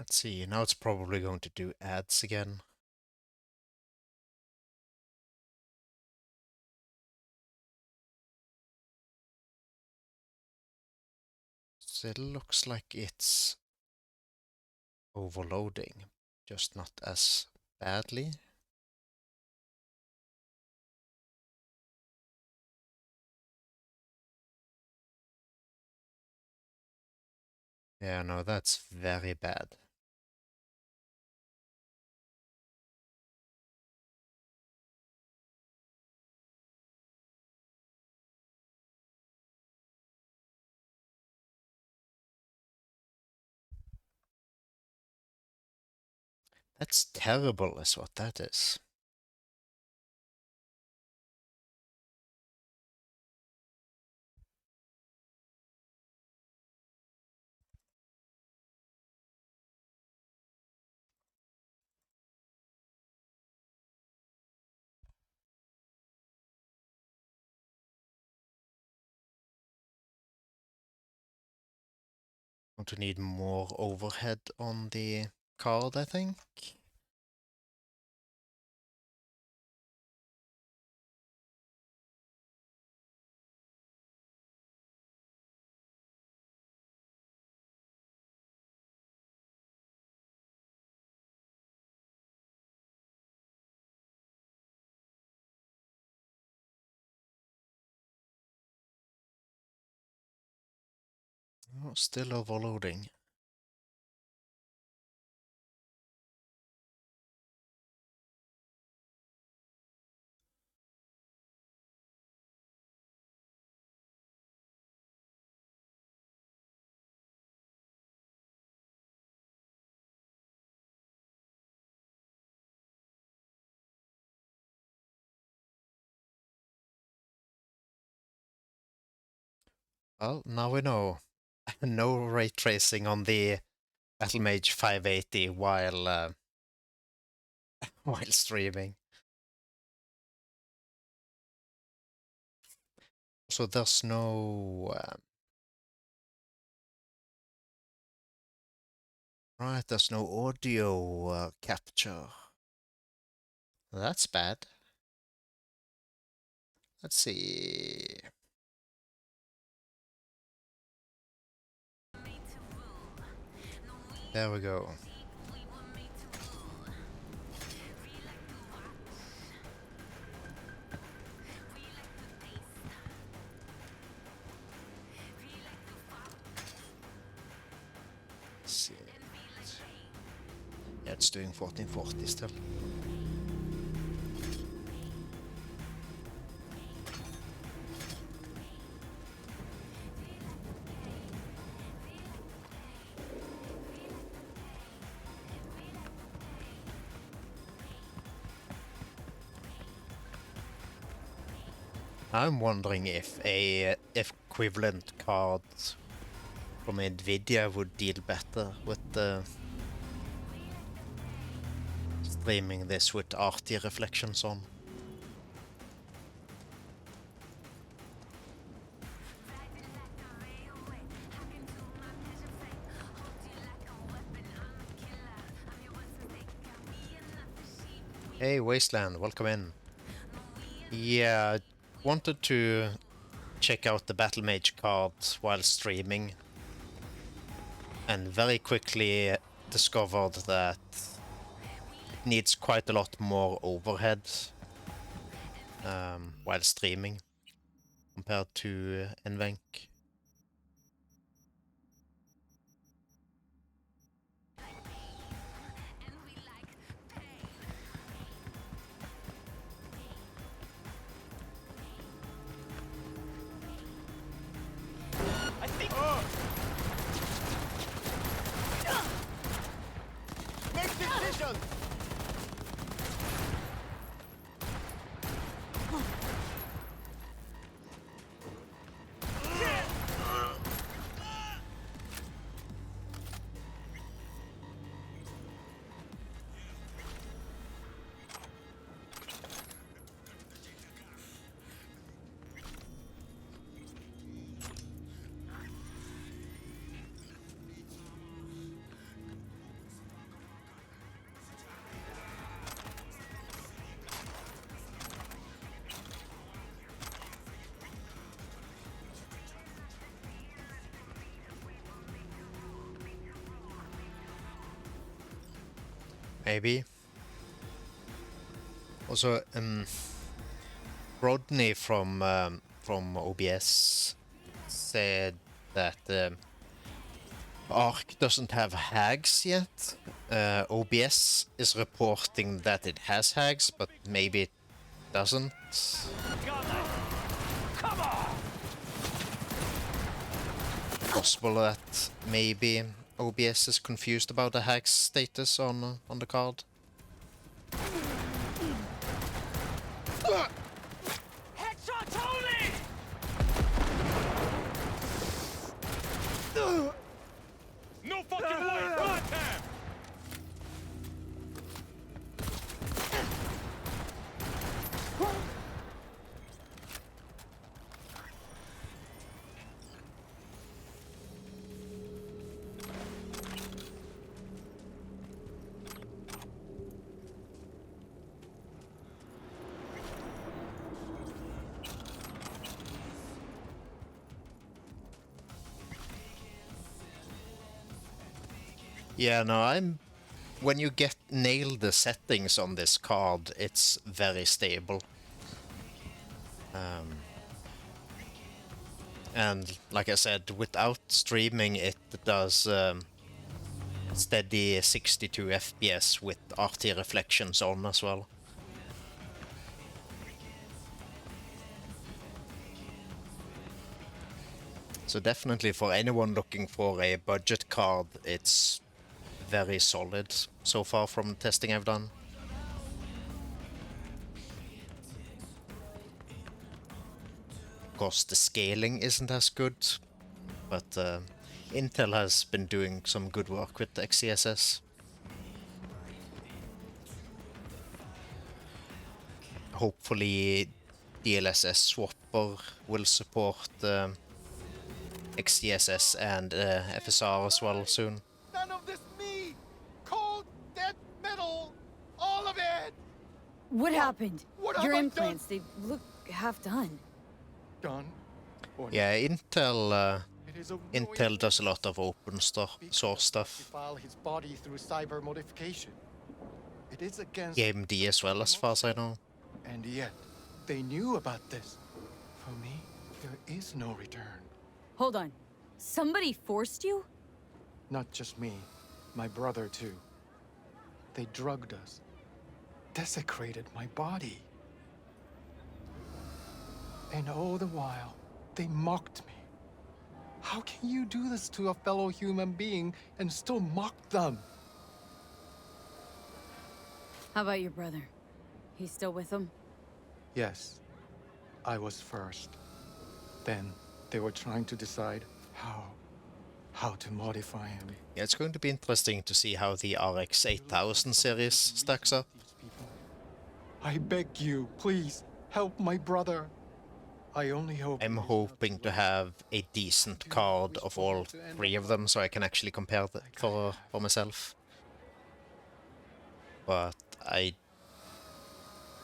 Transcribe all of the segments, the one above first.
Let's see, now it's probably going to do ads again. So it looks like it's overloading, just not as badly. Yeah, no, that's very bad. That's terrible is what that is. Going to need more overhead on the card, I think. Oh, still overloading. Well, now we know. No ray tracing on the Battlemage 580 while while streaming. So there's no right. There's no audio capture. That's bad. Let's see. There we go. Let's see. Yeah, it's doing 1440 still. I'm wondering if a equivalent card from Nvidia would deal better with the streaming this with arty reflections on. Hey Wasteland, welcome in. Yeah, I wanted to check out the Battle Mage card while streaming, and very quickly discovered that it needs quite a lot more overhead while streaming compared to NVENC. I think. Make decisions. maybe. Also, Rodney from OBS said that Ark doesn't have hags yet. OBS is reporting that it has hags, but maybe it doesn't. Come on! Possible that maybe OBS is confused about the hag status on the card. Headshots only! No fucking way! Contact! Yeah, no, when you nail the settings on this card, it's very stable. And like I said, without streaming, it does steady 62 FPS with RT reflections on as well. So definitely for anyone looking for a budget card, it's very solid so far from testing I've done. Of course, the scaling isn't as good, but Intel has been doing some good work with the XeSS. Hopefully DLSS swapper will support XeSS and FSR as well soon. None of this me! Cold, dead metal! All of it! What happened? What have Your I implants, they look half done. Done? Or Yeah, Intel It is a Intel does a lot of open source stuff. Defile his body through cyber modification. It is against AMD as well, as far as I know. And yet, they knew about this. For me, there is no return. Hold on. Somebody forced you? Not just me, my brother too. They drugged us, desecrated my body. And all the while, they mocked me. How can you do this to a fellow human being and still mock them? How about your brother? He's still with them? Yes, I was first. Then they were trying to decide how to modify him. Yeah, it's going to be interesting to see how the RX 8000 series stacks up. These people. I beg you, please, help my brother. I only hope... I'm hoping to have a decent card of all three of them so I can actually compare for myself. But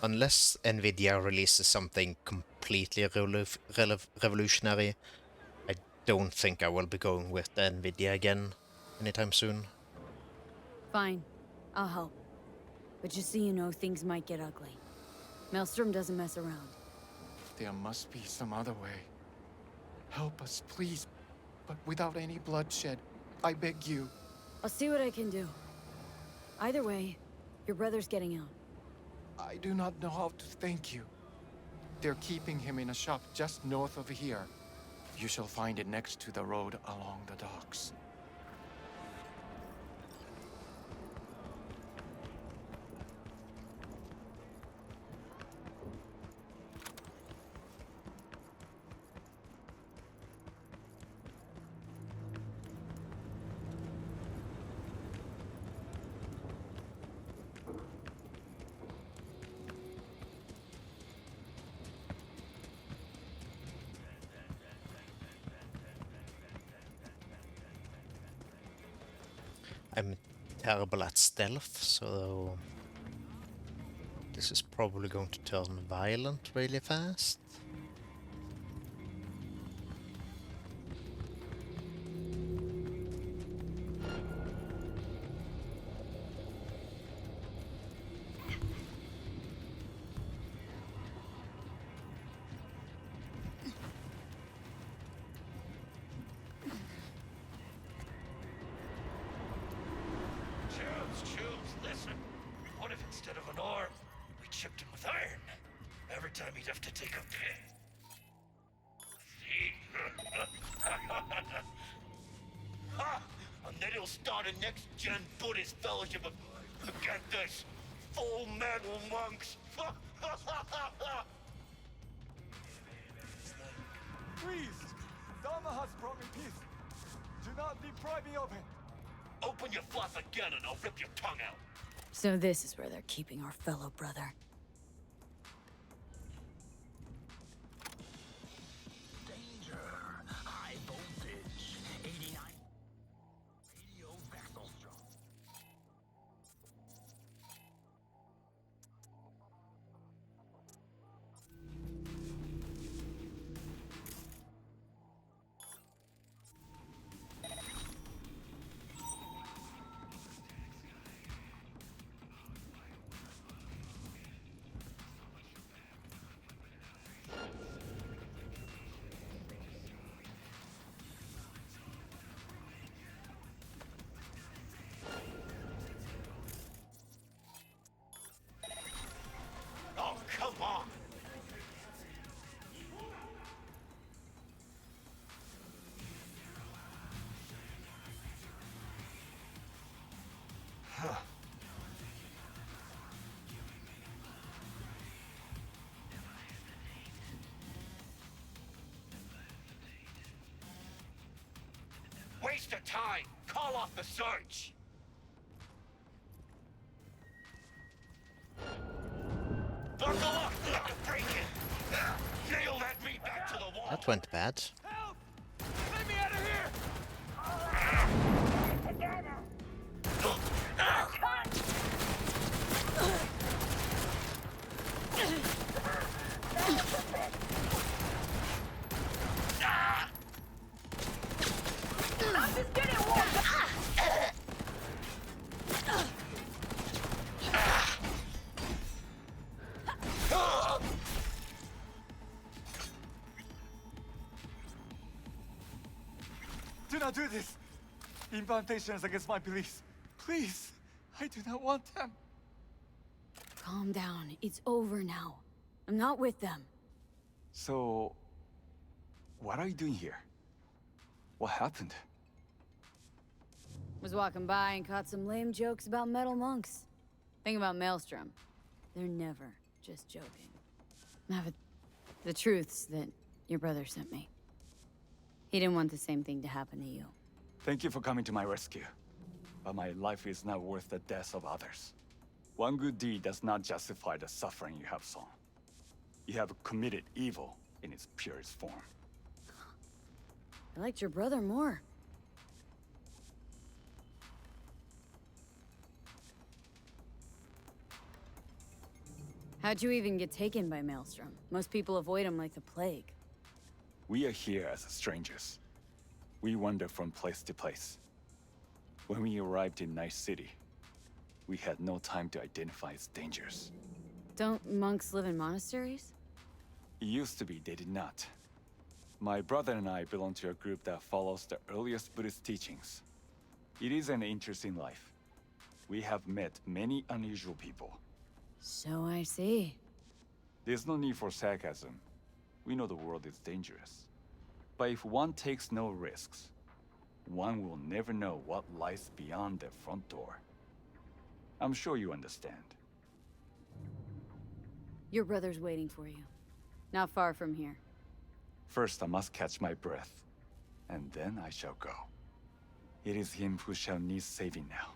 unless Nvidia releases something completely revolutionary, I don't think I will be going with Nvidia again anytime soon. Fine. I'll help. But just so you know, things might get ugly. Maelstrom doesn't mess around. There must be some other way. Help us, please, but without any bloodshed. I beg you. I'll see what I can do. Either way, your brother's getting out. I do not know how to thank you. They're keeping him in a shop just north of here. You shall find it next to the road along the docks. I'm terrible at stealth, so this is probably going to turn violent really fast. Instead of an arm, we chipped him with iron. Every time he'd have to take a piss. See? Ha! And then he'll start a next-gen Buddhist fellowship of... Get this! Full metal monks! Please! Dharma has brought me peace. Do not deprive me of it. Open your fluff again and I'll rip your tongue out. So this is where they're keeping our fellow brother. Danger! High voltage! 89... Radio vessel strong. Oh, come on! Huh. Waste of time! Call off the search! Buckle up! Break it! Nail that meat back to the wall! That went bad. Help! Let me out of here! I'm just getting warmed up. Do not do this! Incantations against my beliefs. Please! I do not want them. Calm down. It's over now. I'm not with them. So... what are you doing here? What happened? Was walking by and caught some lame jokes about metal monks. Think about Maelstrom. They're never just joking. Now, the truth's that your brother sent me. He didn't want the same thing to happen to you. Thank you for coming to my rescue. But my life is not worth the deaths of others. One good deed does not justify the suffering you have sown. You have committed evil in its purest form. I liked your brother more. How'd you even get taken by Maelstrom? Most people avoid him like the plague. We are here as strangers. We wander from place to place. When we arrived in Night City, we had no time to identify its dangers. Don't monks live in monasteries? It used to be they did not. My brother and I belong to a group that follows the earliest Buddhist teachings. It is an interesting life. We have met many unusual people. So I see. There's no need for sarcasm. We know the world is dangerous. But if one takes no risks, one will never know what lies beyond the front door. I'm sure you understand. Your brother's waiting for you. Not far from here. First, I must catch my breath, and then I shall go. It is him who shall need saving now.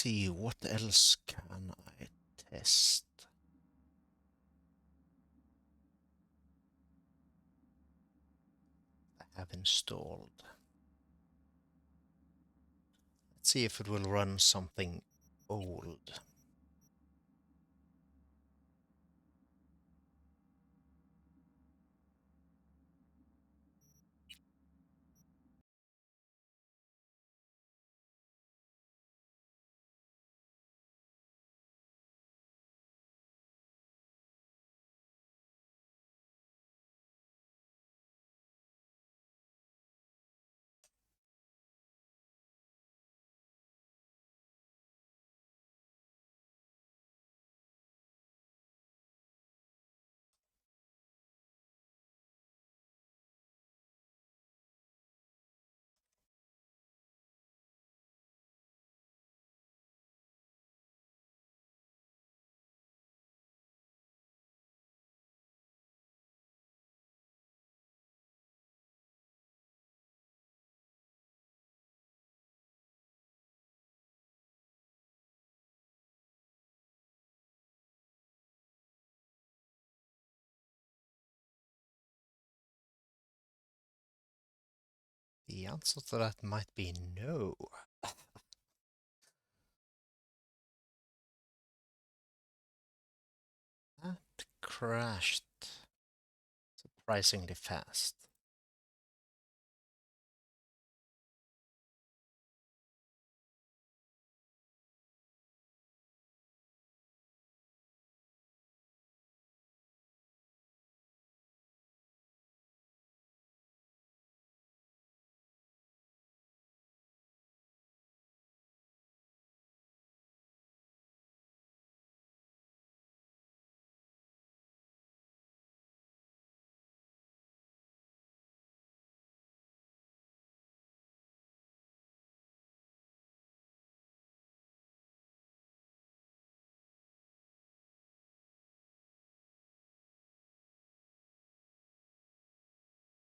see, what else can I test? I have installed. Let's see if it will run something old. The answer to that might be no. That crashed surprisingly fast.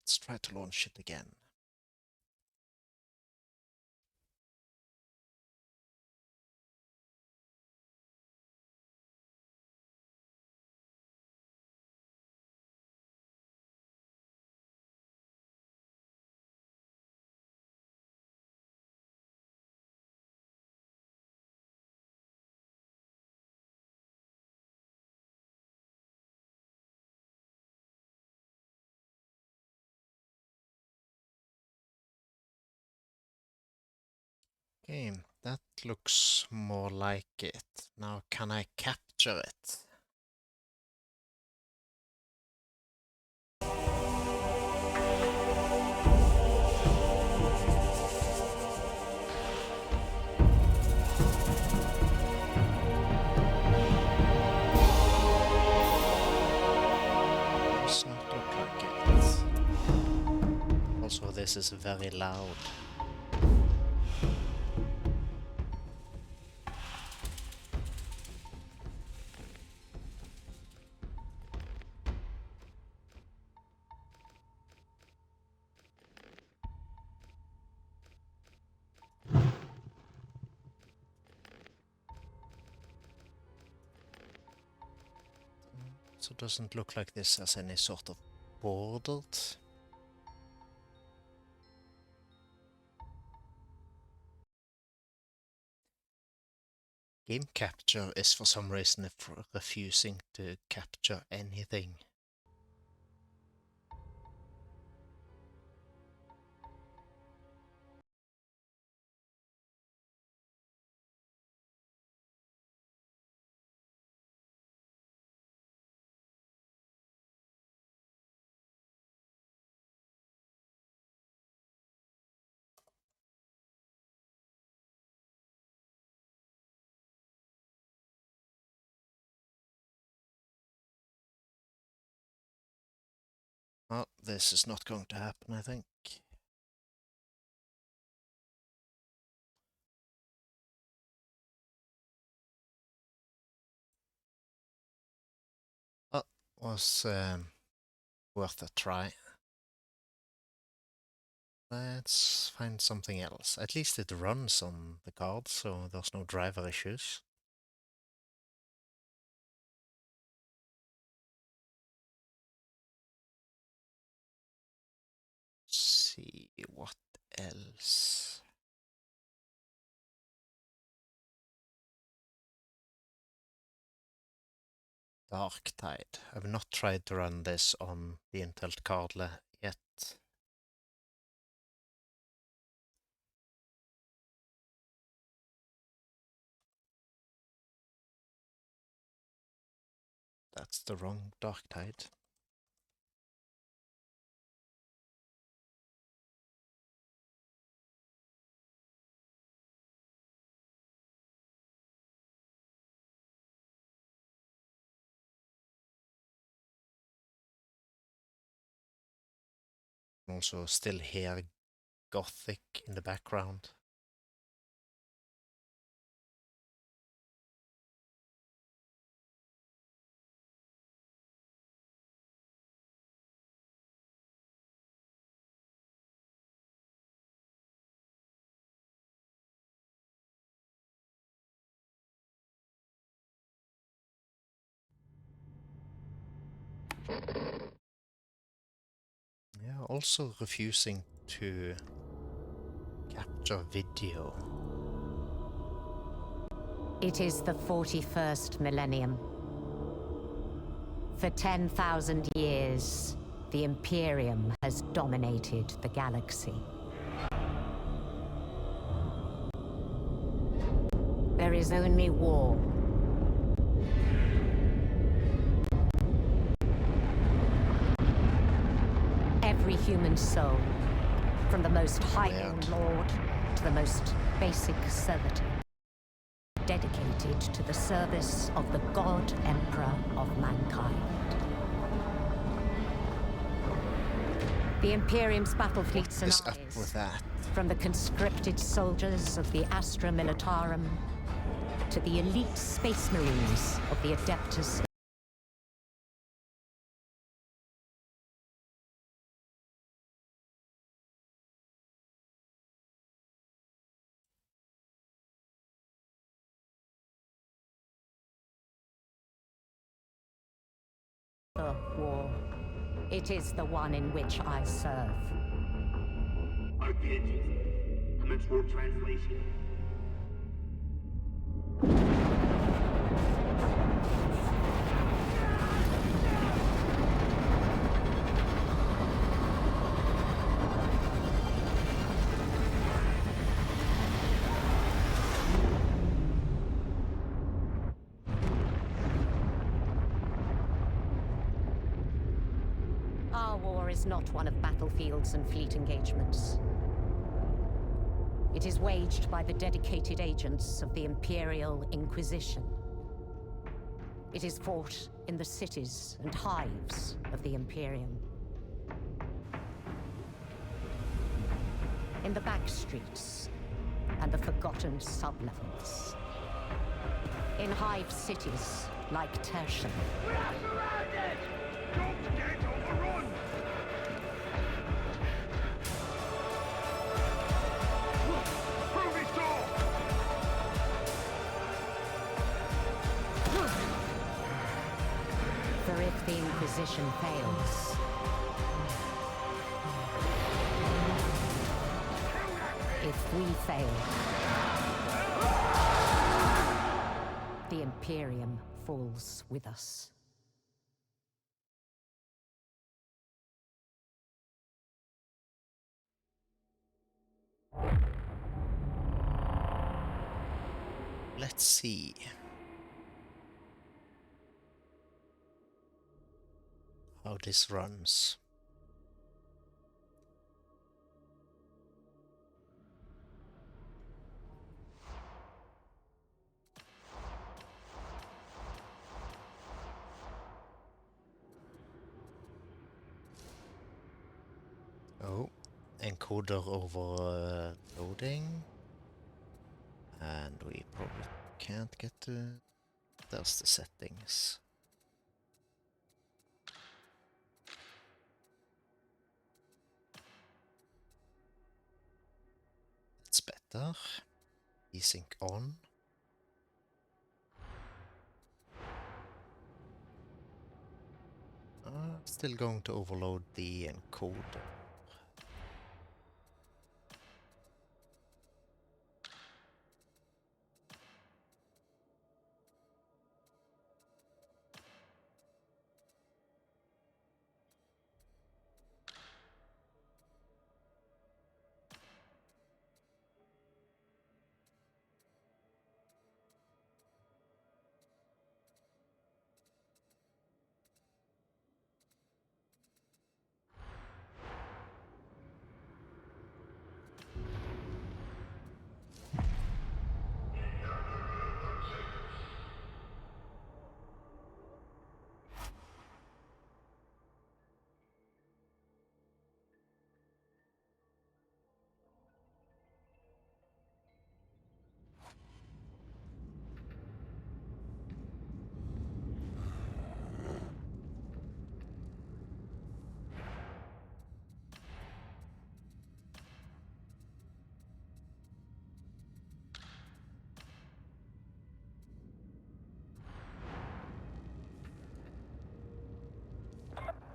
Let's try to launch it again. Okay, that looks more like it. Now can I capture it? Does not look like it. Also, this is very loud. So it doesn't look like this has any sort of bordered. Game capture is for some reason refusing to capture anything. Well, this is not going to happen, I think. Oh, was worth a try. Let's find something else. At least it runs on the card, so there's no driver issues. Let's see what else. Darktide. I've not tried to run this on the Intel card yet. That's the wrong Darktide. Also still hear Gothic in the background. Yeah, also refusing to capture video. It is the 41st millennium. For 10,000 years, the Imperium has dominated the galaxy. There is only war. Every human soul, from the most highborn lord to the most basic servitor, dedicated to the service of the God Emperor of mankind. The Imperium's battle fleets and What is up armies, with that? from the conscripted soldiers of the Astra Militarum to the elite space marines of the Adeptus. War. It is the one in which I serve. Archangels, commence for translation. Our war is not one of battlefields and fleet engagements. It is waged by the dedicated agents of the Imperial Inquisition. It is fought in the cities and hives of the Imperium. In the back streets and the forgotten sublevels. In hive cities like Tertium. We are surrounded! Don't get overrun! Prove me so! For if the Inquisition fails, if we fail, the Imperium falls with us. Let's see. How this runs. Oh, encoder overloading. And we probably can't get to... There's the settings. enter. Desync on. Still going to overload the encoder.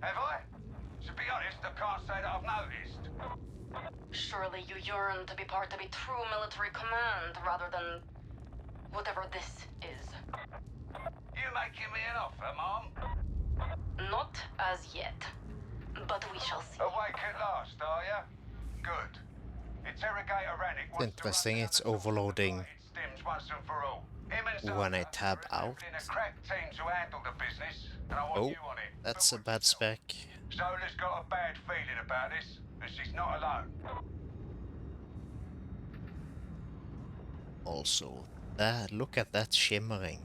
Have I? To be honest, I can't say that I've noticed. Surely you yearn to be part of a true military command rather than whatever this is. You making me an offer, Mom? Not as yet, but we shall see. Awake at last, are ya? Good. Interrogator Rannick wants Interesting, to run it's down the top of the overloading blighted stems once and for all. Him and when I Zola tab are out. assembling a crack team to handle the business, and I want Oh, you on it. that's a bad spec. Zola's got a bad feeling about this, and she's not alone. Also, that, look at that shimmering.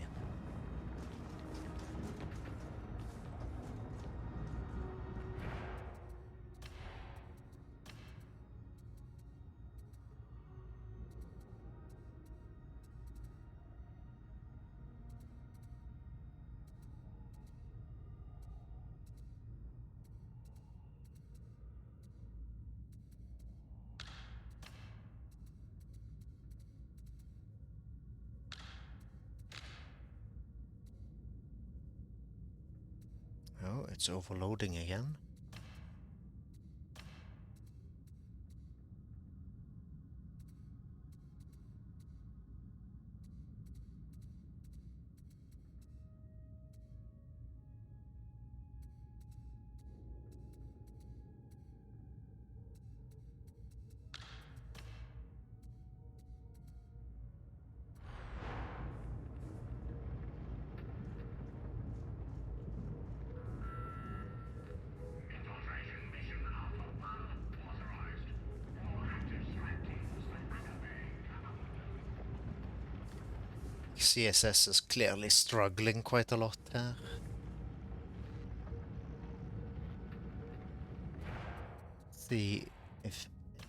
Oh, it's overloading again. CSS is clearly struggling quite a lot here. See if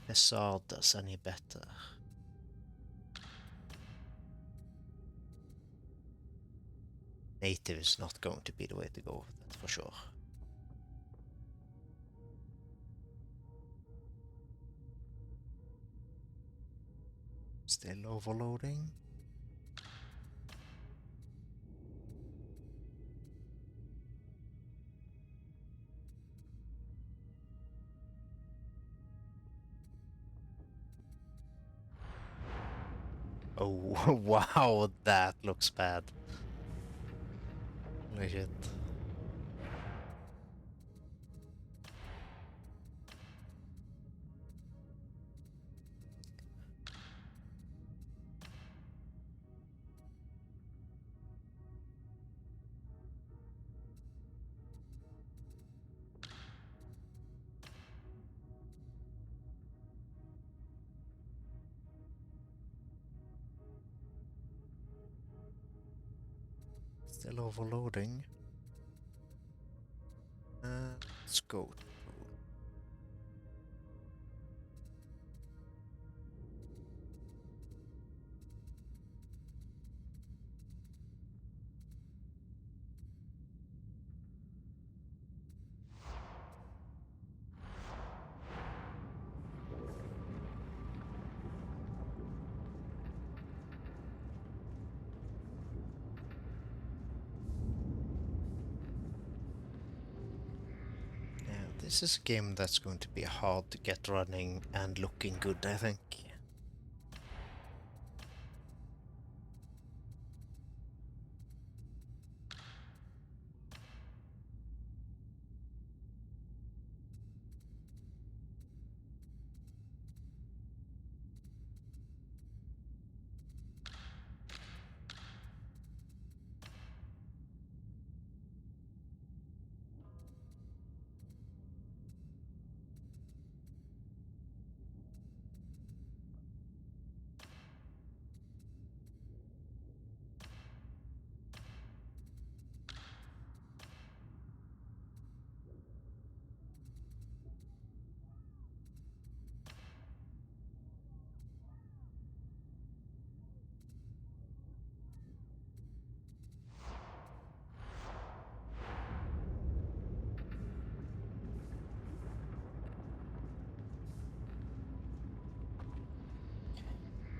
SR does any better. Native is not going to be the way to go, that's for sure. Still overloading. Oh, wow, that looks bad. Holy shit. Still overloading. Let's go. This is a game that's going to be hard to get running and looking good, I think.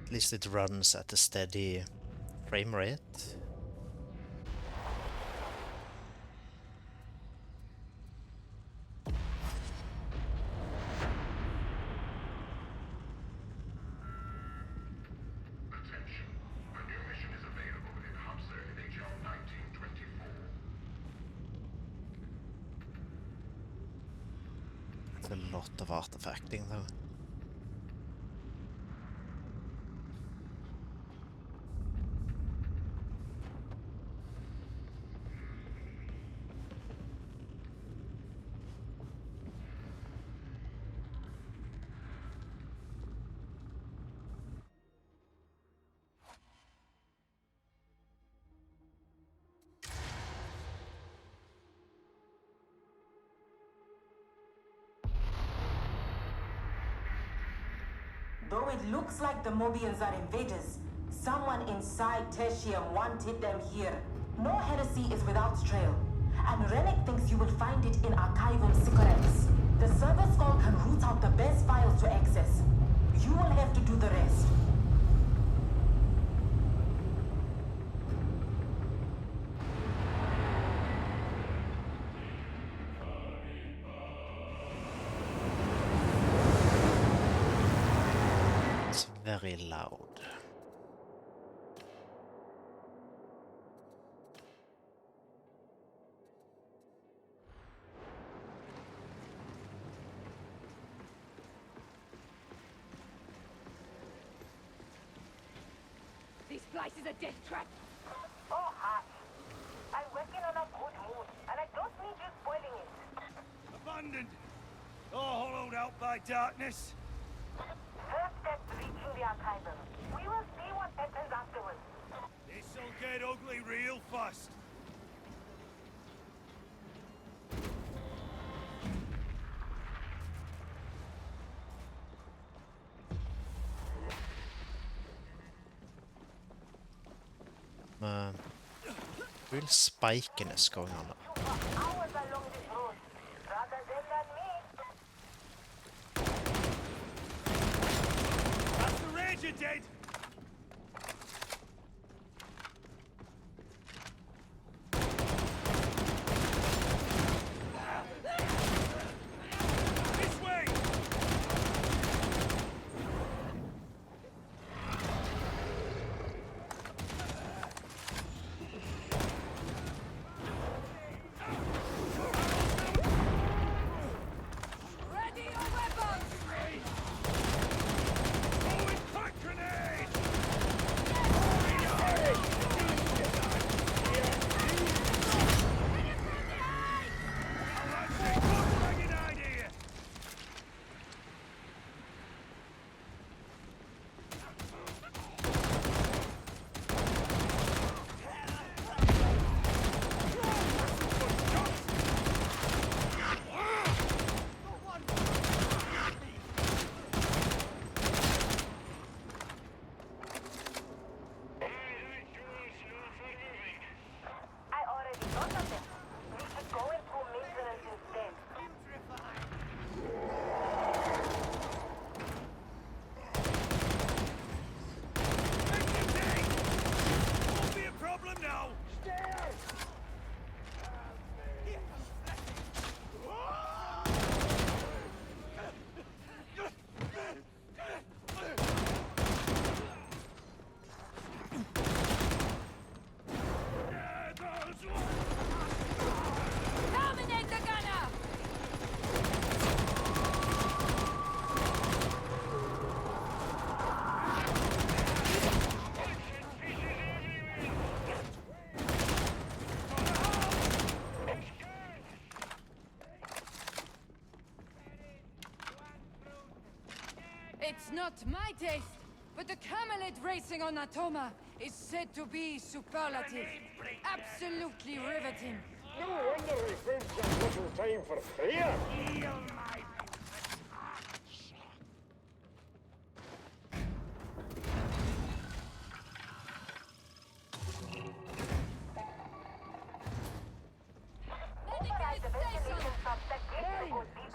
At least it runs at a steady frame rate. Attention. A new mission is available in Hubser HL 1924. It's a lot of artifacting though. Though it looks like the Mobians are invaders, someone inside Tertium wanted them here. No heresy is without trail, and Rennick thinks you will find it in archival secrets. The server skull can root out the best files to access. You will have to do the rest. It's very loud. This place is a death trap. Oh, hush. I'm working on a good mood, and I don't need you spoiling it. Abandoned! Or hollowed out by darkness? First step reaching the archival. We will see what happens afterwards. This'll get ugly real fast. Real spikiness going on. Hours along this road, rather than me. That's the Ranger dead! This way! Ready your weapons! Throwing crack grenade! It's not my taste, but the camelid racing on Atoma is said to be superlative. Absolutely riveting. No wonder he spends so little time for prayer.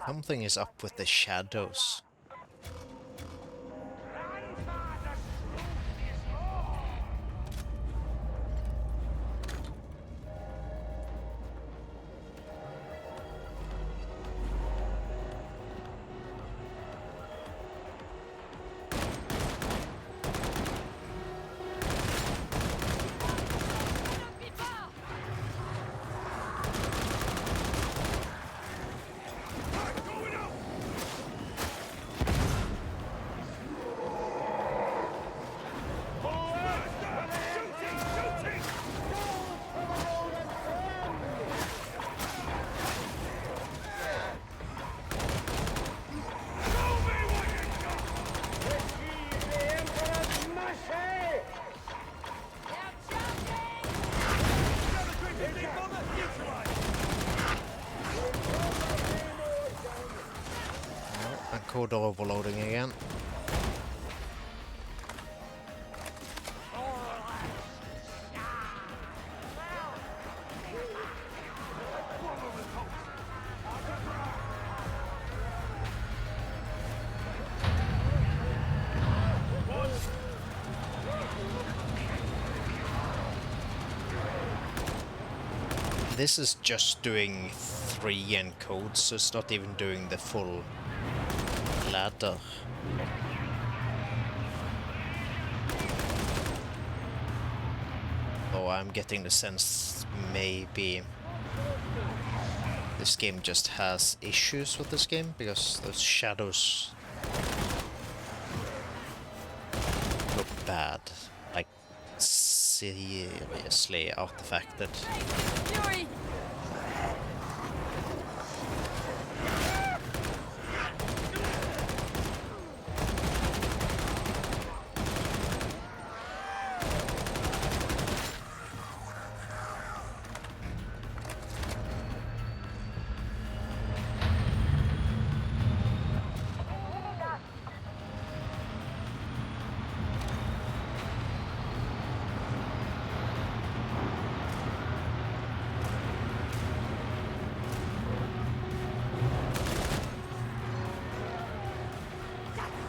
Something is up with the shadows. Encoder overloading again. This is just doing 3 encodes, so it's not even doing the full ladder. Oh, I'm getting the sense maybe this game just has issues with this game, because those shadows look bad. Like, seriously artifacted. Fury!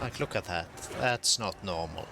Like, look at that. That's not normal.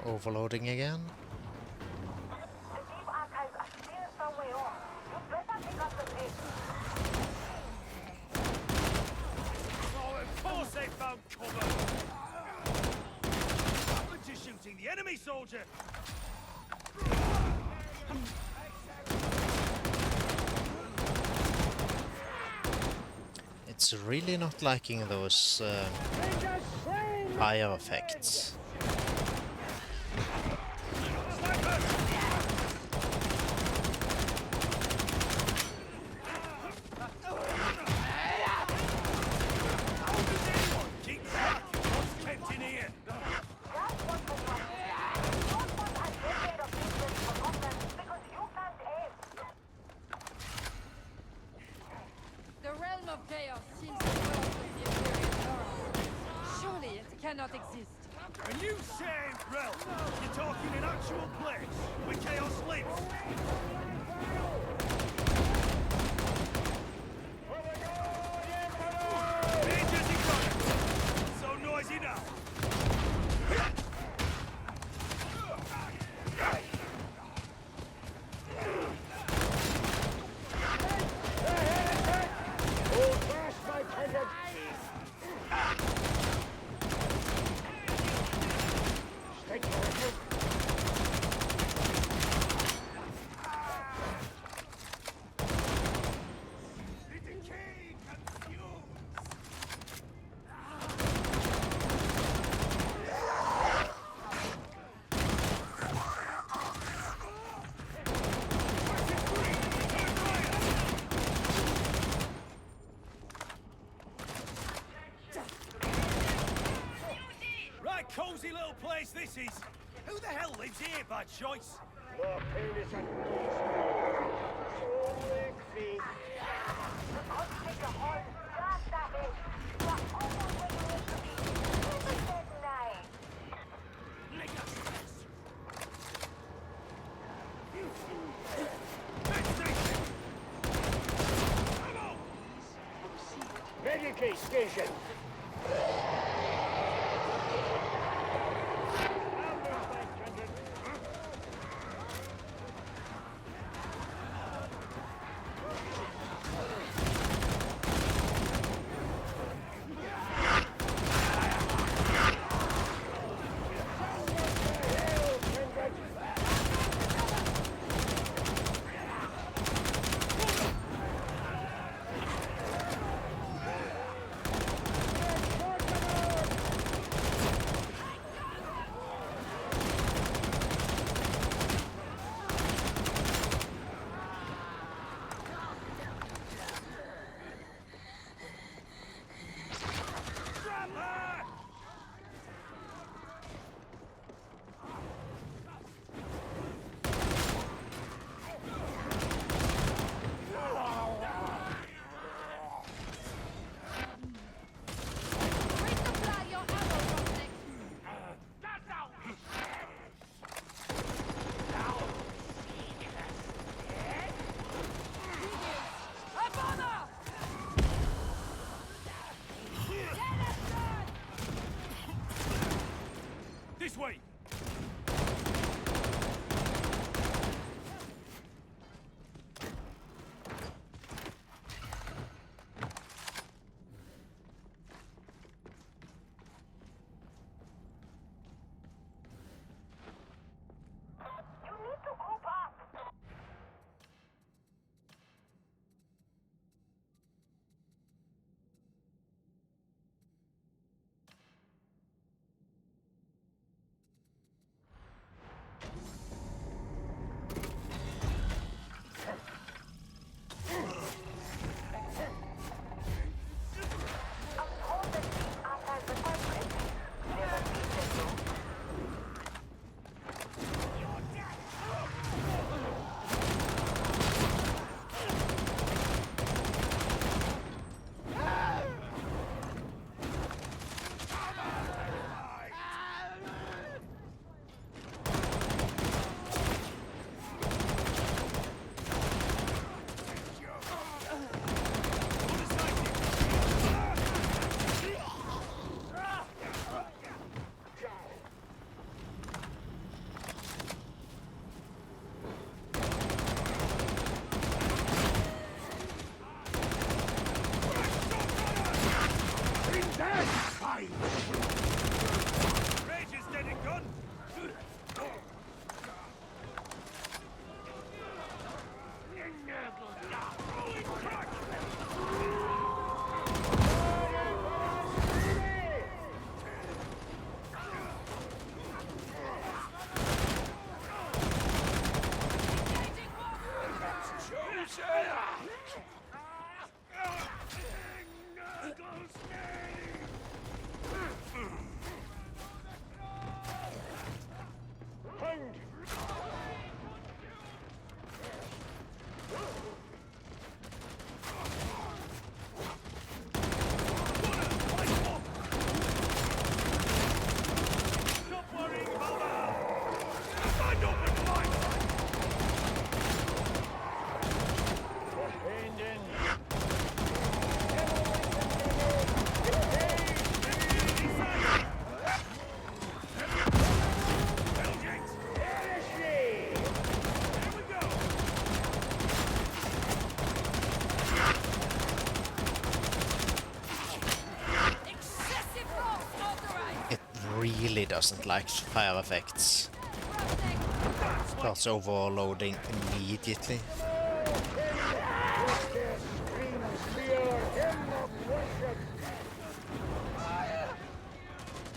Overloading again. Oh, of course they found cover! We're just shooting the enemy soldier! It's really not liking those fire effects. The realm of chaos seems to belong to the Imperial North. Surely it cannot exist. When you say realm, you're talking an actual place where chaos lives. Rangers in front. So noisy now. Hold fast, my kindred. Stay careful. Right, cozy little place this is. Who the hell lives here by choice? More penis and only feet. Medicaid station. Hanged! Stop worrying about that! Stand up and fight! Hand in. It really doesn't like fire effects. Starts overloading immediately.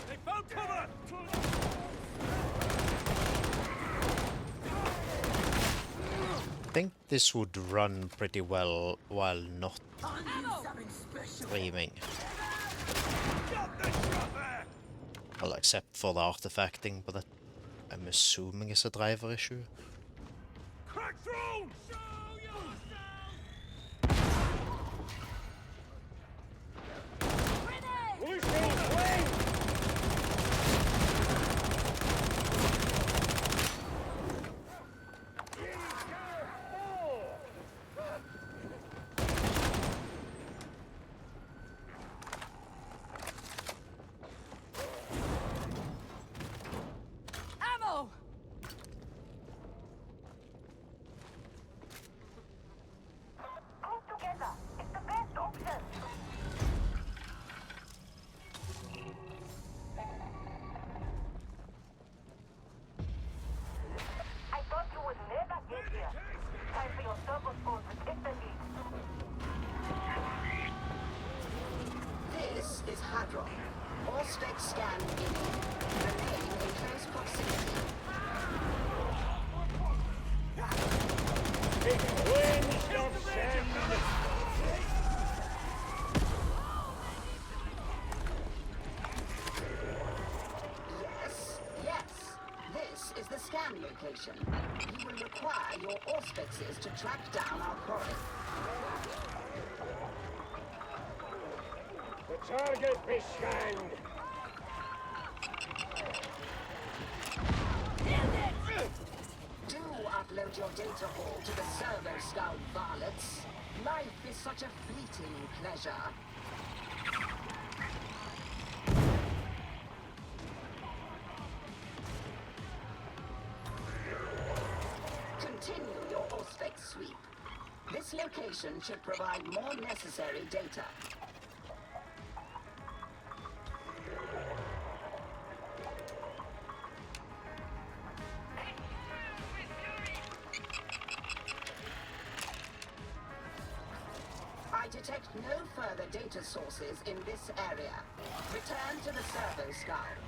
They found cover! I think this would run pretty well while not streaming. Got the chopper! Well, except for the artifacting, but that I'm assuming is a driver issue. Crack through! Show yourself! Ammo! Group together. It's the best option. I thought you would never get here. Time for your servo phones to get the lead. This is Hadron. All-spec scan beginning. Remain in close proximity. Big winds of sand. Yes. This is the scan location. You will require your auspexes to track down our quarry. The target be scanned. Do upload your data all to the servo scout varlets. Life is such a fleeting pleasure. Continue your auspex sweep. This location should provide more necessary data. I detect no further data sources in this area. Return to the servo scout.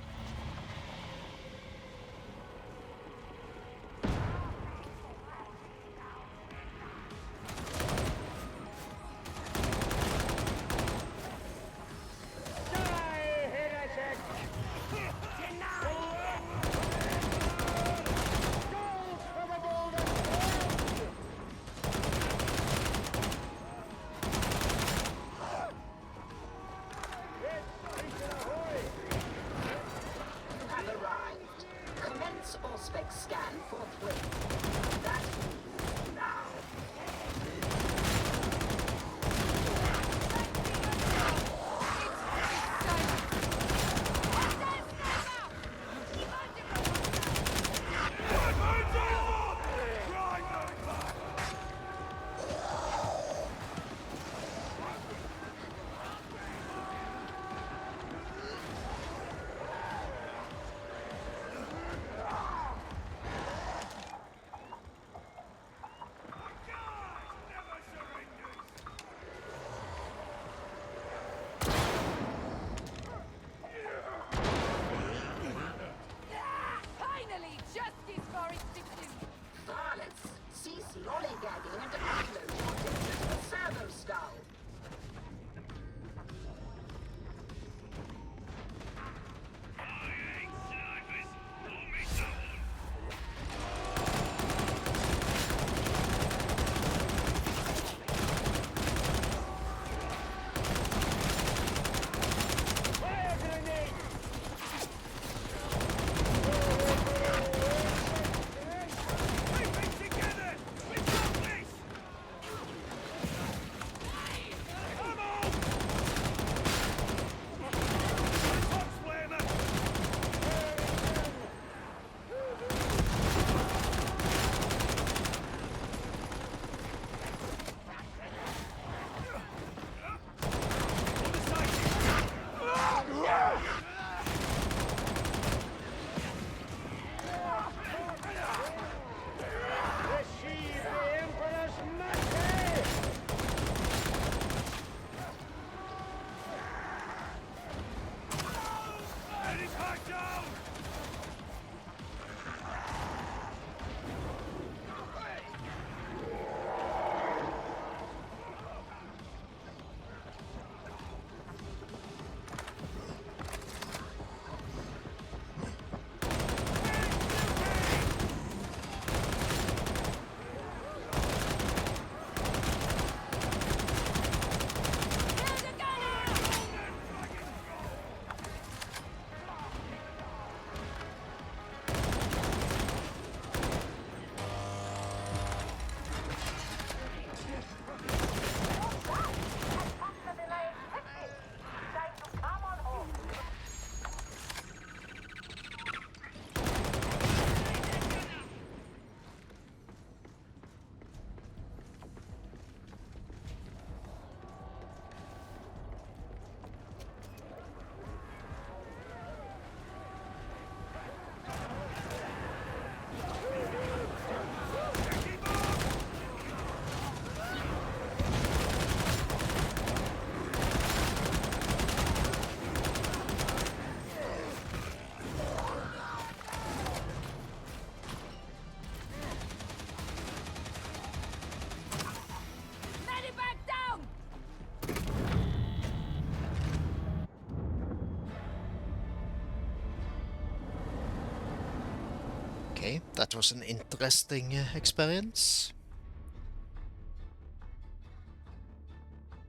Okay, that was an interesting experience.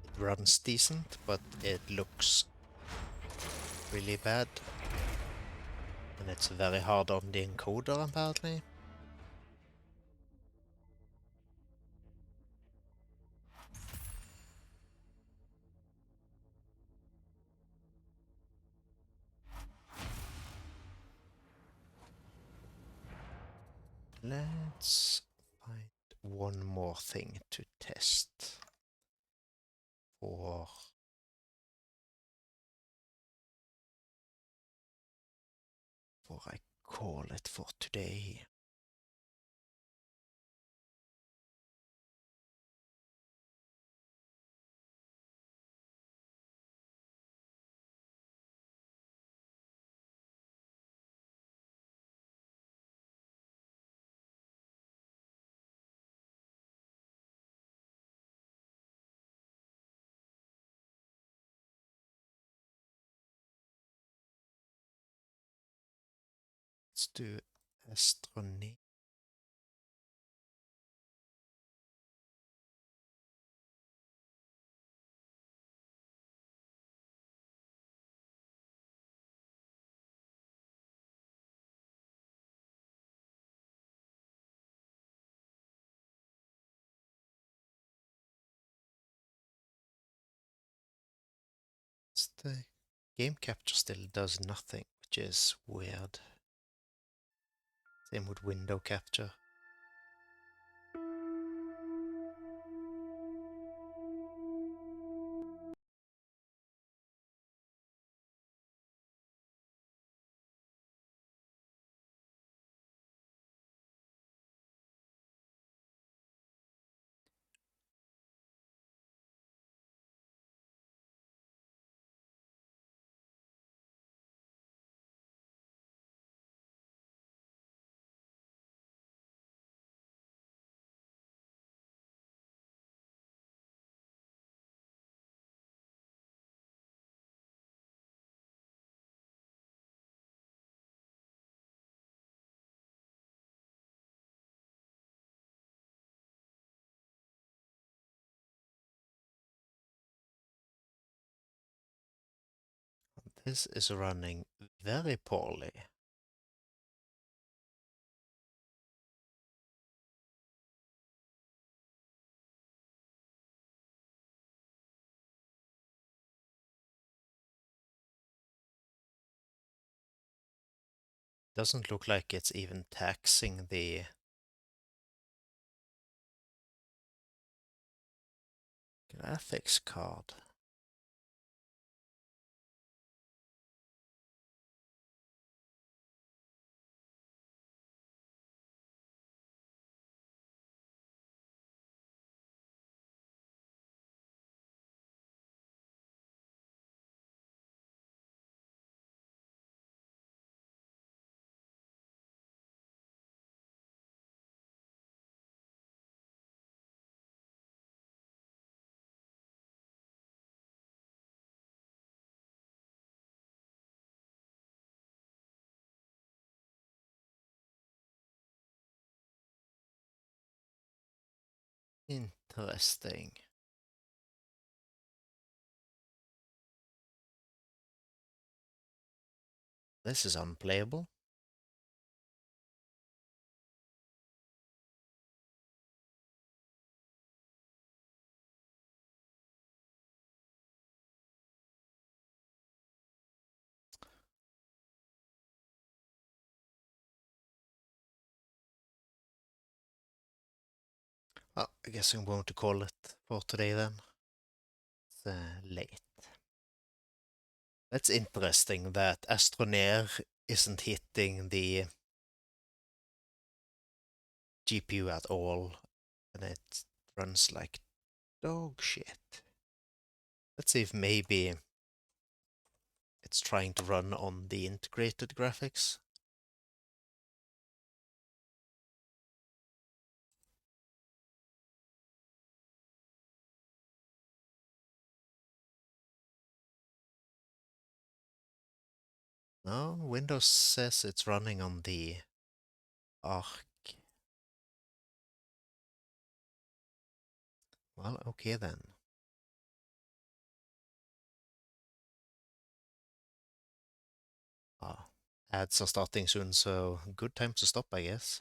It runs decent, but it looks really bad. And it's very hard on the encoder, apparently. Let's find one more thing to test for I call it for today. Let's do Astroneer. The game capture still does nothing, which is weird. Same with window capture. This is running very poorly. Doesn't look like it's even taxing the graphics card. Interesting. This is unplayable. Well, I guess I'm going to call it for today then. It's late. That's interesting that Astroneer isn't hitting the GPU at all, and it runs like dog shit. Let's see if maybe it's trying to run on the integrated graphics. No, Windows says it's running on the Ark. Well, okay then. Ads are starting soon, so good time to stop, I guess.